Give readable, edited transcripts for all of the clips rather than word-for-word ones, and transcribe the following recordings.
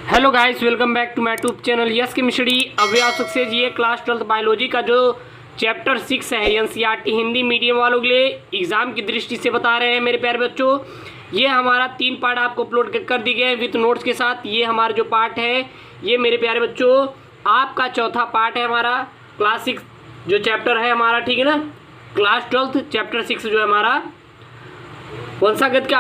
Hello guys, welcome back to my YouTube channel yes chemistry. अभी आप सबसे ये क्लास 12th बायोलॉजी का जो चैप्टर 6 है एनसीईआरटी हिंदी मीडियम वालों के लिए एग्जाम की दृष्टि से बता रहे हैं मेरे प्यारे बच्चों। ये हमारा 3 पार्ट आपको अपलोड कर दिए गए हैं विथ नोट्स के साथ। ये हमारा जो पार्ट है ये मेरे प्यारे बच्चों आपका चौथा पार्ट है हमारा क्लास 6 जो चैप्टर है हमारा, ठीक है ना। क्लास 12th चैप्टर 6 जो है हमारा वंशागत का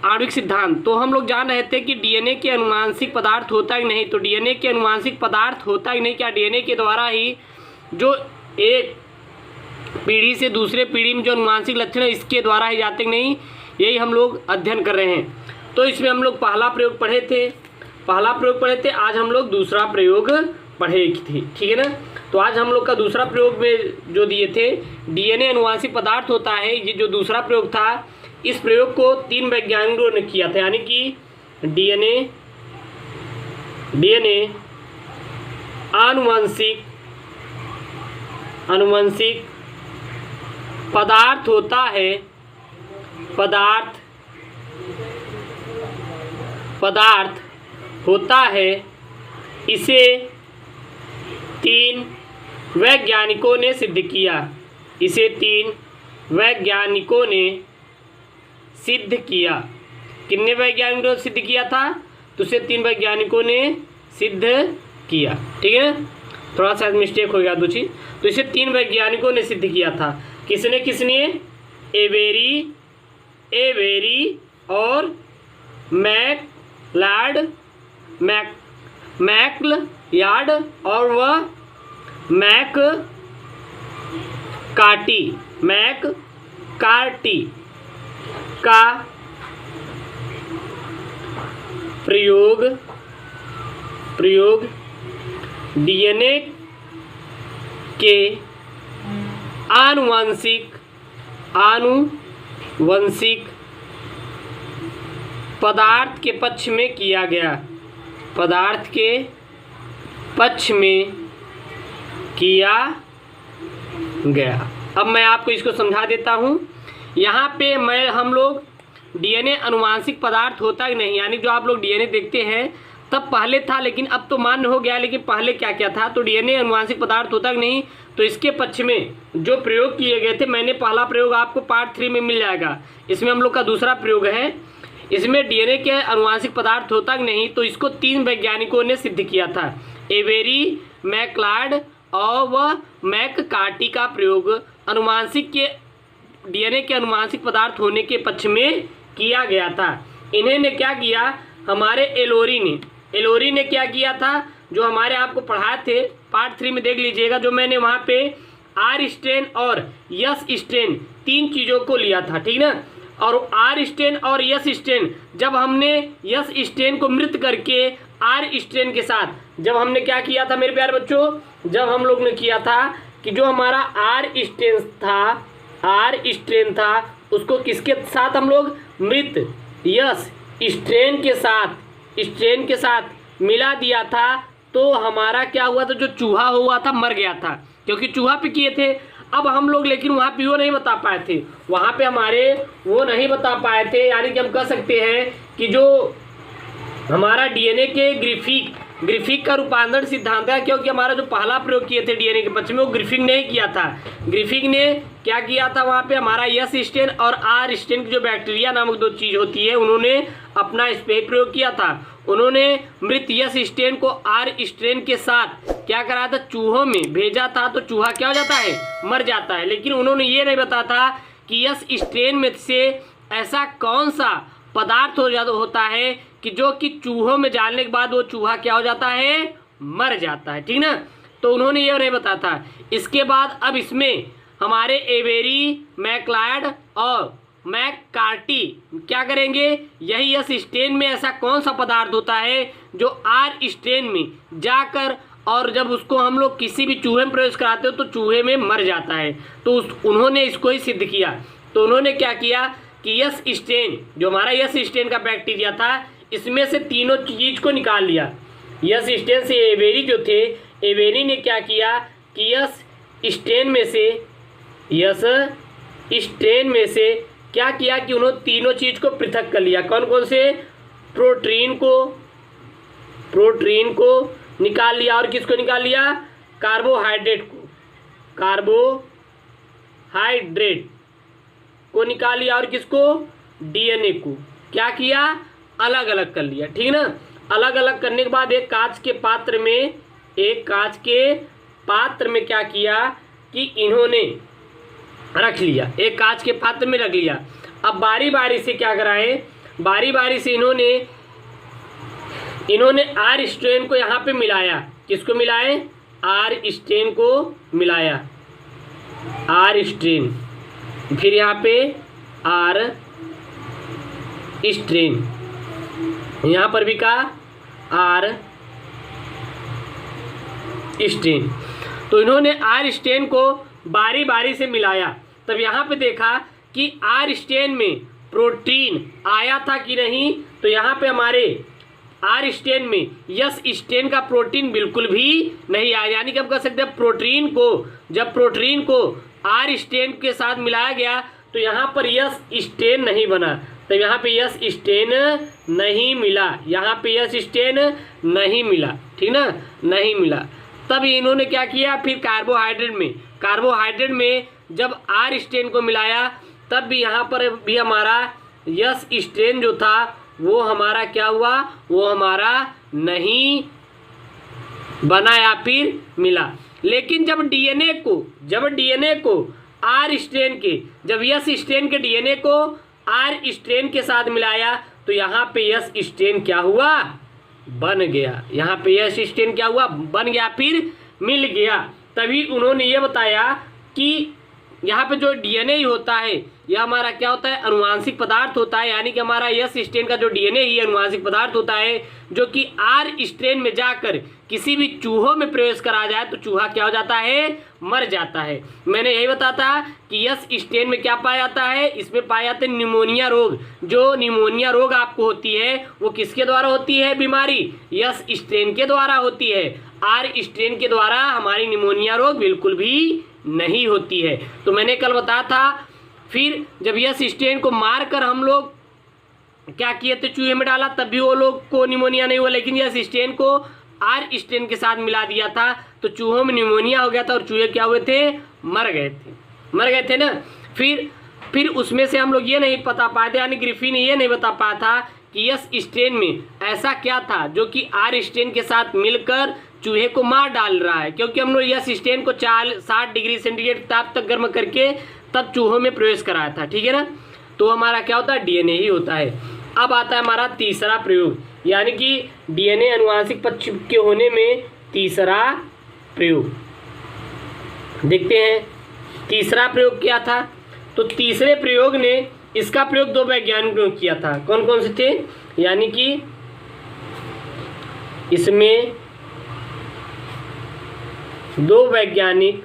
आणविक सिद्धांत। तो हम लोग जान रहे थे कि डीएनए के अनुवांशिक पदार्थ होता है कि नहीं। तो डीएनए के अनुवांशिक पदार्थ होता है कि नहीं, क्या डीएनए के द्वारा ही जो एक पीढ़ी से दूसरे पीढ़ी में जो अनुवांशिक लक्षण है इसके द्वारा ही जाते कि नहीं, यही हम लोग अध्ययन कर रहे हैं। तो इसमें हम लोग पहला प्रयोग पढ़े थे, आज हम लोग दूसरा प्रयोग पढ़े थे, ठीक है ना। तो आज हम लोग का दूसरा प्रयोग में जो दिए थे डीएनए अनुवांशिक पदार्थ होता है, ये जो दूसरा प्रयोग था इस प्रयोग को 3 वैज्ञानिकों ने किया था, यानी कि डीएनए आनुवंशिक पदार्थ होता है, पदार्थ होता है, इसे 3 वैज्ञानिकों ने सिद्ध किया। इसे 3 वैज्ञानिकों ने सिद्ध किया। कितने वैज्ञानिकों ने सिद्ध किया था? तो उसे 3 वैज्ञानिकों ने सिद्ध किया, ठीक है ना। थोड़ा सा मिस्टेक हो गया दो चीज। तो इसे 3 वैज्ञानिकों ने सिद्ध किया था। किसने? एवेरी और मैकलयार्ड और वह मैककार्टी का प्रयोग डीएनए के आनुवंशिक पदार्थ के पक्ष में किया गया। अब मैं आपको इसको समझा देता हूँ। यहाँ पे हम लोग डीएनए अनुवांशिक पदार्थ होता ही नहीं, यानी जो आप लोग डीएनए देखते हैं तब पहले था, लेकिन अब तो मान्य हो गया, लेकिन पहले क्या क्या था। तो डीएनए अनुवांशिक पदार्थ होता ही नहीं। तो इसके पक्ष में जो प्रयोग किए गए थे, मैंने पहला प्रयोग आपको पार्ट 3 में मिल जाएगा। इसमें हम लोग का दूसरा प्रयोग है, इसमें डीएनए के अनुवांशिक पदार्थ होता ही नहीं। तो इसको 3 वैज्ञानिकों ने सिद्ध किया था, एवेरी, मैकलयार्ड और वह मैककार्टी का प्रयोग अनुवांशिक के डीएनए के अनुवांशिक पदार्थ होने के पक्ष में किया गया था। इन्हें ने क्या किया? हमारे एलोरी ने क्या किया था? जो हमारे आपको पढ़ाए थे पार्ट 3 में देख लीजिएगा, जो मैंने वहाँ पे आर स्ट्रेन और यस स्ट्रेन 3 चीज़ों को लिया था, ठीक ना। और आर स्ट्रेन और यस स्ट्रेन, जब हमने यस स्ट्रेन को मृत करके आर स्ट्रेन के साथ जब हमने क्या किया था मेरे प्यारे बच्चों, जब हम लोग ने किया था कि जो हमारा आर स्ट्रेन था उसको किसके साथ हम लोग मृत यस स्ट्रेन के साथ मिला दिया था। तो हमारा क्या हुआ था? जो चूहा हुआ था मर गया था, क्योंकि चूहा पे किए थे। अब हम लोग लेकिन वहाँ पे वो नहीं बता पाए थे, यानी कि हम कह सकते हैं कि जो हमारा डीएनए के ग्रिफिक का रूपांतरण सिद्धांत है, क्योंकि हमारा जो पहला प्रयोग किए थे डीएनए के पक्ष में वो ग्रिफिक ने किया था। ग्रिफिक ने क्या किया था? वहाँ पे हमारा यस स्ट्रेन और आर स्ट्रेन की जो बैक्टीरिया नामक 2 चीज़ होती है उन्होंने अपना इस पे प्रयोग किया था। उन्होंने मृत यस स्ट्रेन को आर स्ट्रेन के साथ क्या करा था? चूहों में भेजा था। तो चूहा क्या हो जाता है? मर जाता है। लेकिन उन्होंने ये नहीं बताया था कि यस स्ट्रेन में से ऐसा कौन सा पदार्थ होता है कि जो कि चूहों में डालने के बाद वो चूहा क्या हो जाता है? मर जाता है, ठीक ना। तो उन्होंने ये नहीं बताया था। इसके बाद अब इसमें हमारे एवेरी, मैकलयार्ड और मैककार्टी क्या करेंगे? यही यस स्ट्रेन में ऐसा कौन सा पदार्थ होता है जो आर स्ट्रेन में जाकर और जब उसको हम लोग किसी भी चूहे में प्रवेश कराते हो तो चूहे में मर जाता है। तो उन्होंने इसको ही सिद्ध किया। तो उन्होंने क्या किया कि यस स्ट्रेन, जो हमारा यस स्ट्रेन का बैक्टीरिया था, इसमें से तीनों चीज को निकाल लिया। यस स्ट्रेन से एवेरी जो थे, एवेरी ने क्या किया कि यस स्ट्रेन में से क्या किया कि उन्होंने तीनों चीज को पृथक कर लिया। कौन कौन से? प्रोटीन को, प्रोटीन को निकाल लिया और किसको निकाल लिया, कार्बोहाइड्रेट को, कार्बोहाइड्रेट को निकाल लिया और किसको, डीएनए को क्या किया, अलग अलग कर लिया, ठीक ना। अलग अलग करने के बाद एक कांच के पात्र में क्या किया कि इन्होंने रख लिया, एक कांच के पात्र में रख लिया। अब बारी बारी से क्या कराएं, बारी बारी से इन्होंने आर स्ट्रेन को यहाँ पे मिलाया, किसको मिलाएं, आर स्ट्रेन को मिलाया, आर स्ट्रेन, फिर यहाँ पे आर स्ट्रेन, यहाँ पर भी कहा आर स्ट्रेन। तो इन्होंने आर स्ट्रेन को बारी बारी से मिलाया, तब यहाँ पे देखा कि आर स्ट्रेन में प्रोटीन आया था कि नहीं, तो यहाँ पे हमारे आर स्ट्रेन में यस स्ट्रेन का प्रोटीन बिल्कुल भी नहीं आया। यानी कि हम कह सकते हैं प्रोटीन को, जब प्रोटीन को आर स्ट्रेन के साथ मिलाया गया तो यहाँ पर यस स्ट्रेन नहीं बना, तो यहाँ पे यस स्ट्रेन नहीं मिला, यहाँ पे यस स्ट्रेन नहीं मिला, ठीक ना, नहीं मिला। तब इन्होंने क्या किया, फिर कार्बोहाइड्रेट में जब आर स्ट्रेन को मिलाया तब भी यहाँ पर भी हमारा यस स्ट्रेन जो था वो हमारा क्या हुआ, वो हमारा नहीं बना या फिर मिला। लेकिन जब डीएनए को आर स्ट्रेन के, जब यस स्ट्रेन के डीएनए को आर स्ट्रेन के साथ मिलाया तो यहाँ पे यस स्ट्रेन क्या हुआ, बन गया, यहाँ पे यस स्ट्रेन क्या हुआ, बन गया, फिर मिल गया। तभी उन्होंने ये बताया कि यहाँ पे जो डीएनए होता है यह हमारा क्या होता है, अनुवांशिक पदार्थ होता है। यानी कि हमारा यस स्ट्रेन का जो डीएनए ही अनुवांशिक पदार्थ होता है, जो कि आर स्ट्रेन में जाकर किसी भी चूहों में प्रवेश करा जाए तो चूहा क्या हो जाता है, मर जाता है। मैंने यही बताया था कि यस स्ट्रेन में क्या पाया जाता है, इसमें पाया जाता है निमोनिया रोग। जो निमोनिया रोग आपको होती है वो किसके द्वारा होती है, बीमारी यस स्ट्रेन के द्वारा होती है। आर स्ट्रेन के द्वारा हमारी निमोनिया रोग बिल्कुल भी नहीं होती है। तो मैंने कल बताया था, फिर जब यस स्ट्रेन को मारकर हम लोग क्या किए थे, चूहे में डाला, तब भी वो लोग को निमोनिया नहीं हुआ। लेकिन यस स्ट्रेन को आर स्ट्रेन के साथ मिला दिया था तो चूहों में निमोनिया हो गया था और चूहे क्या हुए थे, मर गए थे ना। फिर उसमें से हम लोग ये नहीं बता पाए थे, यानी ग्रिफिन ये नहीं बता पाया था कि यस स्ट्रेन में ऐसा क्या था जो कि आर स्ट्रेन के साथ मिलकर चूहे को मार डाल रहा है, क्योंकि हम लोग यस स्ट्रेन को 60 डिग्री सेंटीग्रेड ताप तक गर्म करके तब चूहों में प्रवेश कराया था, ठीक है ना। तो हमारा क्या होता है, डीएनए ही होता है। अब आता है हमारा तीसरा प्रयोग, यानी कि डीएनए अनुवांशिक पक्ष के होने में तीसरा प्रयोग। देखते हैं तीसरा प्रयोग क्या था। तो तीसरे प्रयोग ने, इसका प्रयोग दो वैज्ञानिकों ने किया था। कौन कौन से थे, यानी कि इसमें दो वैज्ञानिक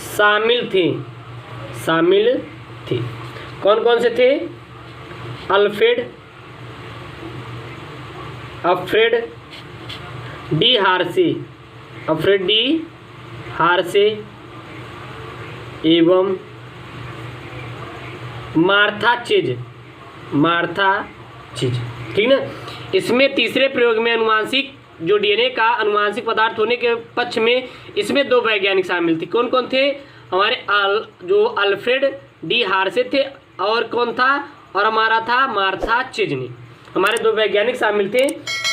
शामिल थे। कौन कौन से थे, अल्फ्रेड डी हार्से एवं मार्था चेज, ठीक ना। इसमें तीसरे प्रयोग में अनुवांशिक जो डीएनए का अनुवांशिक पदार्थ होने के पक्ष में इसमें दो वैज्ञानिक शामिल थे। कौन कौन थे, हमारे जो अल्फ्रेड डी हार्से थे और कौन था, और हमारा था मार्था चेजनी, हमारे दो वैज्ञानिक शामिल थे।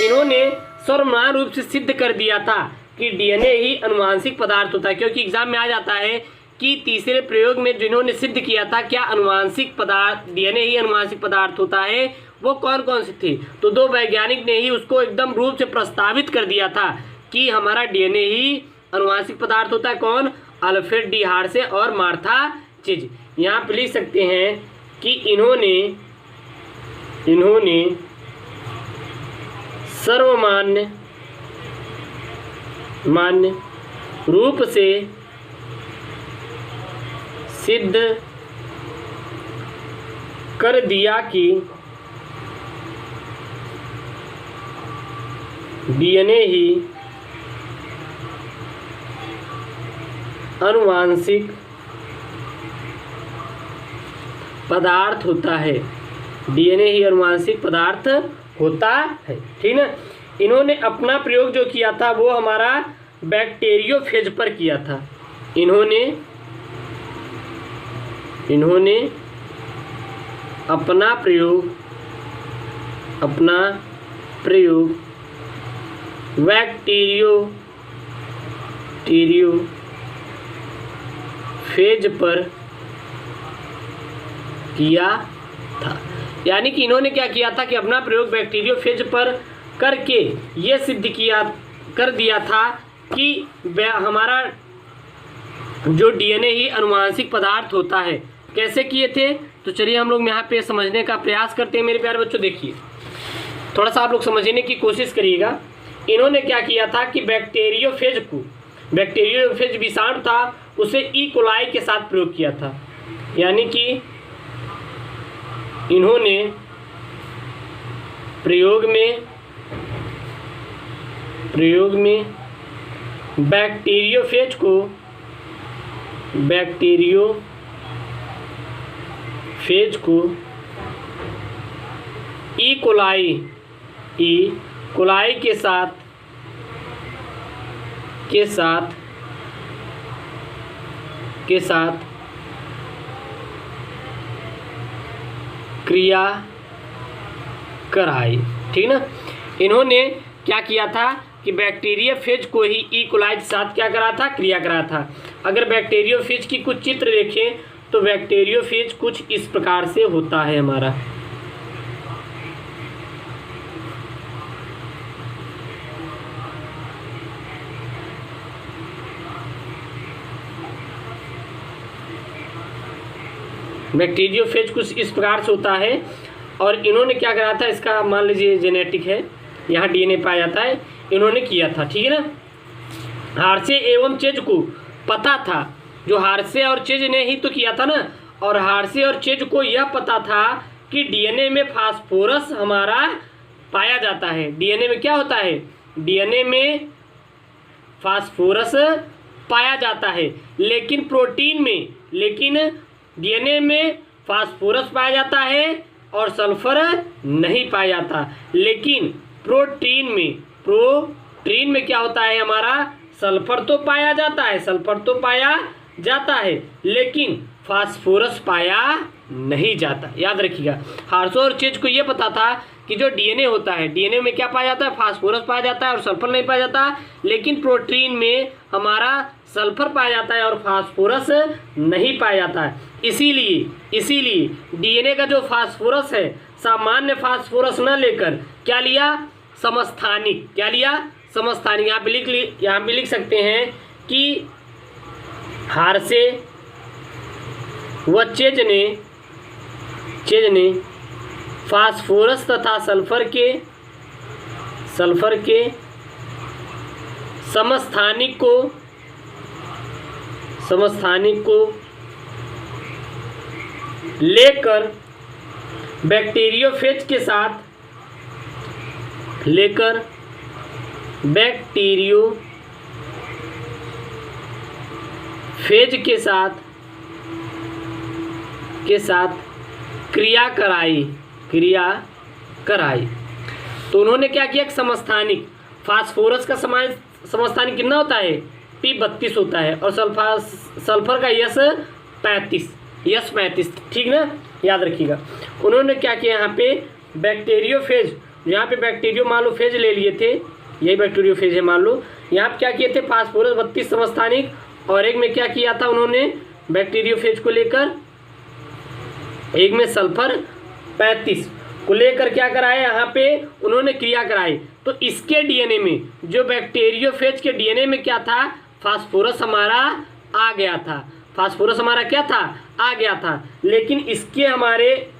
इन्होंने सर्वमान्य रूप से सिद्ध कर दिया था कि डीएनए ही अनुवांशिक पदार्थ होता है, क्योंकि एग्जाम में आ जाता है कि तीसरे प्रयोग में जिन्होंने सिद्ध किया था क्या अनुवांशिक पदार्थ, डीएनए ही अनुवांशिक पदार्थ होता है, वो कौन कौन से थे। तो दो वैज्ञानिक ने ही उसको एकदम रूप से प्रस्तावित कर दिया था कि हमारा डीएनए ही अनुवांशिक पदार्थ होता है। कौन, अल्फ्रेड डी हार्से और मार्था चेज। यहाँ पे लिख सकते हैं कि इन्होंने सर्वमान्य रूप से सिद्ध कर दिया कि डीएनए ही अनुवांशिक पदार्थ होता है। डीएनए ही अनुवांशिक पदार्थ होता है, ठीक ना। इन्होंने अपना प्रयोग जो किया था वो हमारा बैक्टीरियोफेज पर किया था। इन्होंने अपना प्रयोग बैक्टीरियोफेज पर किया था। यानी कि इन्होंने क्या किया था कि अपना प्रयोग बैक्टीरियोफेज पर करके ये सिद्ध कर दिया था कि हमारा जो डीएनए ही अनुवांशिक पदार्थ होता है। कैसे किए थे, तो चलिए हम लोग यहाँ पे समझने का प्रयास करते हैं। मेरे प्यारे बच्चों देखिए, थोड़ा सा आप लोग समझने की कोशिश करिएगा। इन्होंने क्या किया था कि बैक्टीरियोफेज विषाणु था उसे ई कोलाई के साथ प्रयोग किया था। यानी कि इन्होंने प्रयोग में बैक्टीरियोफेज को ई कोलाई के साथ क्रिया कराई, ठीक ना। इन्होंने क्या किया था कि बैक्टीरियोफेज को ही ई कोलाई के साथ क्या करा था, क्रिया करा था। अगर बैक्टीरियोफेज की कुछ चित्र देखें तो बैक्टीरियोफेज कुछ इस प्रकार से होता है हमारा। बैक्टीरियोफेज कुछ इस प्रकार से होता है। और इन्होंने क्या करा था, इसका मान लीजिए जेनेटिक है, यहाँ डीएनए पाया जाता है, इन्होंने किया था, ठीक है ना। हार्शे एवं चेज को पता था, जो हार्शे और चेज ने ही तो किया था ना, और हार्शे और चेज को यह पता था कि डीएनए में फास्फोरस हमारा पाया जाता है। डीएनए में क्या होता है, डीएनए में फास्फोरस पाया जाता है, लेकिन डीएनए में फास्फोरस पाया जाता है और सल्फर नहीं पाया जाता। लेकिन प्रोटीन में क्या होता है हमारा, सल्फर तो पाया जाता है, लेकिन फास्फोरस पाया नहीं जाता। याद रखिएगा, हार्शे और चेज को ये पता था कि जो डीएनए होता है, डीएनए में क्या पाया जाता है, फास्फोरस पाया जाता है और सल्फर नहीं पाया जाता। लेकिन प्रोटीन में हमारा सल्फर पाया जाता है और फास्फोरस नहीं पाया जाता है। इसीलिए डीएनए का जो फास्फोरस है, सामान्य फास्फोरस न लेकर क्या लिया, समस्थानिक। क्या लिया, समस्थानिक। यहाँ पे लिख सकते हैं कि हार्शे व चेज ने फास्फोरस तथा सल्फर के समस्थानिक को लेकर बैक्टीरियोफेज के साथ क्रिया कराई। तो उन्होंने क्या किया, समस्थानिक फास्फोरस का समस्थानिक कितना होता है, P32 होता है, और सल्फर का यस 35, ठीक ना, याद रखिएगा। उन्होंने क्या किया, यहाँ पे बैक्टीरियोफेज, यहाँ पे बैक्टीरियो मान लो फेज ले लिए थे, यही बैक्टीरियोफेज है मान लो। यहाँ पे क्या किए थे, फास्फोरस 32 समस्थानिक, और एक में क्या किया था उन्होंने, बैक्टीरियोफेज को लेकर एक में सल्फर 35 को लेकर क्या कराया, यहाँ पे उन्होंने क्रिया कराई। तो इसके डीएनए में, जो बैक्टीरियोफेज के डीएनए में क्या था, फास्फोरस हमारा आ गया था। फास्फोरस हमारा क्या था, आ गया था। लेकिन इसके हमारे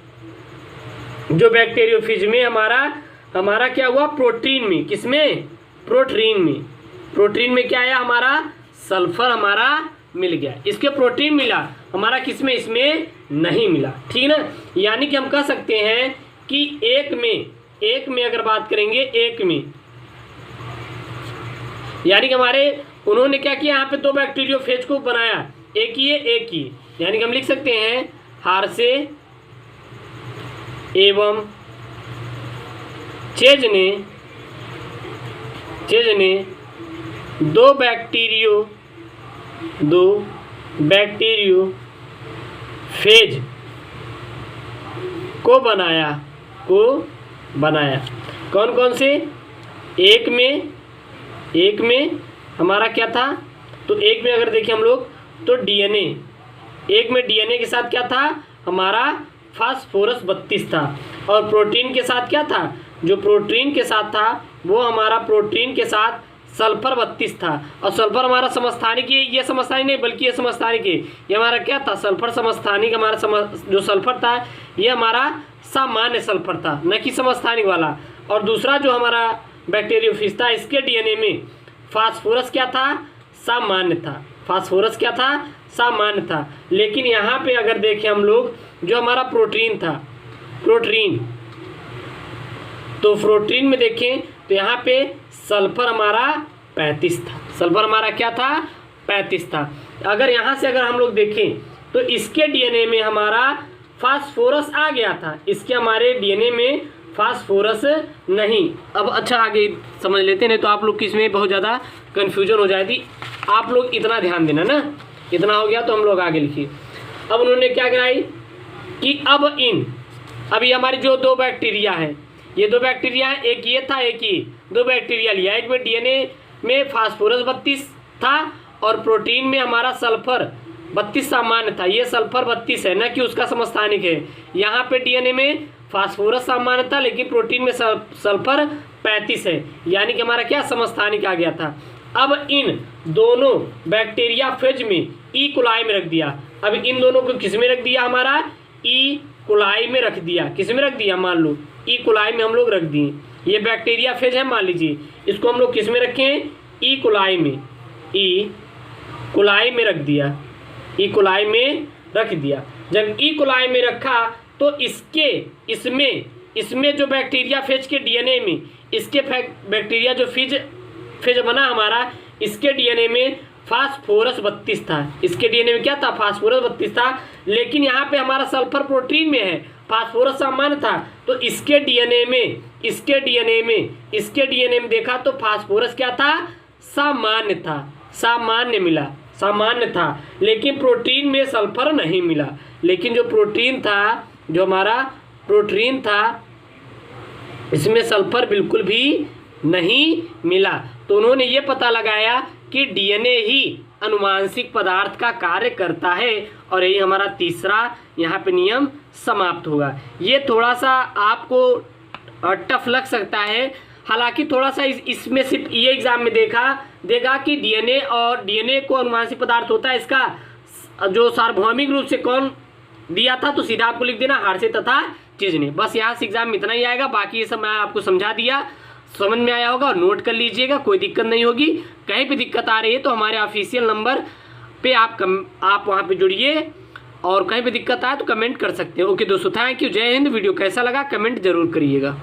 जो बैक्टीरियोफेज में हमारा क्या हुआ, प्रोटीन में, किसमें, प्रोटीन में क्या आया, हमारा सल्फर हमारा मिल गया। इसके प्रोटीन मिला, हमारा किसमें, इसमें नहीं मिला, ठीक ना। यानी कि हम कह सकते हैं कि एक में अगर बात करेंगे, एक में यानी कि हमारे उन्होंने क्या किया, यहाँ पे दो बैक्टीरियोफेज को बनाया, एक ही, यानी कि हम लिख सकते हैं हार्शे एवं चेज ने दो बैक्टीरियोफेज को बनाया कौन कौन से? एक में हमारा क्या था? तो एक में अगर देखें हम लोग तो डीएनए, एक में डीएनए के साथ क्या था? हमारा फास्फोरस 32 था। और प्रोटीन के साथ क्या था? जो प्रोटीन के साथ था वो हमारा प्रोटीन के साथ सल्फर 32 था। और सल्फर हमारा समस्थानिक, ये समस्थानिक नहीं बल्कि ये समस्थानिक है। ये हमारा क्या था? सल्फर समस्थानिक। हमारा जो सल्फर था ये हमारा सामान्य सल्फर था, न कि समस्थानिक वाला। और दूसरा जो हमारा बैक्टीरियोफेज था, इसके डीएनए में फास्फोरस क्या था? सामान्य था। फास्फोरस क्या था? सामान्य था। लेकिन यहाँ पे अगर देखें हम लोग जो हमारा प्रोटीन था, तो प्रोटीन में देखें तो यहाँ पे सल्फर हमारा 35 था। सल्फर हमारा क्या था? 35 था। अगर यहाँ से अगर हम लोग देखें तो इसके डीएनए में हमारा फास्फोरस आ गया था, इसके हमारे डीएनए में फास्फोरस नहीं। अब अच्छा आगे समझ लेते हैं, नहीं तो आप लोग किसमें बहुत ज़्यादा कन्फ्यूजन हो जाती। आप लोग इतना ध्यान देना ना, इतना हो गया तो हम लोग आगे लिखिए। अब उन्होंने क्या कराई कि अब ये हमारी जो दो बैक्टीरिया हैं, ये दो बैक्टीरिया हैं, एक ये था एक ये, दो बैक्टीरिया लिया। एक में डीएनए में फास्फोरस 32 था और प्रोटीन में हमारा सल्फर 32 सामान्य था। ये सल्फर 32 है, न कि उसका समस्थानिक है। यहाँ पे डीएनए में फास्फोरस सामान्य था लेकिन प्रोटीन में सल्फर 35 है, यानी कि हमारा क्या? समस्थानिक आ गया था। अब इन दोनों बैक्टीरिया फेज में ई कोलाई में रख दिया। अब इन दोनों को किस में रख दिया? हमारा ई कोलाई में रख दिया। किस में रख दिया? मान लो ई कोलाई में हम लोग रख दिए। ये बैक्टीरिया फेज है मान लीजिए, इसको हम लोग किस में रखें? ई कोलाई में। ई कोलाई में रख दिया। ई कोलाई में रख दिया। जब ई कोलाई में रखा तो इसमें जो बैक्टीरिया फेज के डीएनए में, इसके बैक्टीरिया जो फेज बना हमारा, इसके डीएनए में फास्फोरस 32 था। इसके डीएनए में क्या था? फास्फोरस 32 था। लेकिन यहाँ पे हमारा सल्फर प्रोटीन में है, फास्फोरस सामान्य था। तो इसके डीएनए में देखा तो फास्फोरस क्या था? सामान्य था। सामान्य था। लेकिन प्रोटीन में सल्फर नहीं मिला। लेकिन जो प्रोटीन था, जो हमारा प्रोटीन था, इसमें सल्फर बिल्कुल भी नहीं मिला। तो उन्होंने ये पता लगाया कि डीएनए ही अनुवांशिक पदार्थ का कार्य करता है। और यही हमारा तीसरा यहाँ पे नियम समाप्त होगा। ये थोड़ा सा आपको टफ लग सकता है, हालांकि थोड़ा सा इसमें सिर्फ ये एग्जाम में देगा कि डीएनए को अनुवांशिक पदार्थ होता है, इसका जो सार्वभौमिक रूप से कौन दिया था, तो सीधा आपको लिख देना हार्शे तथा चिज़ने। बस यहाँ से एग्जाम में इतना ही आएगा। बाकी ये सब मैं आपको समझा दिया, समझ में आया होगा और नोट कर लीजिएगा, कोई दिक्कत नहीं होगी। कहीं पे दिक्कत आ रही है तो हमारे ऑफिशियल नंबर पे आप वहाँ पे जुड़िए, और कहीं पे दिक्कत आए तो कमेंट कर सकते हैं। ओके दोस्तों, थैंक यू, जय हिंद। वीडियो कैसा लगा कमेंट जरूर करिएगा।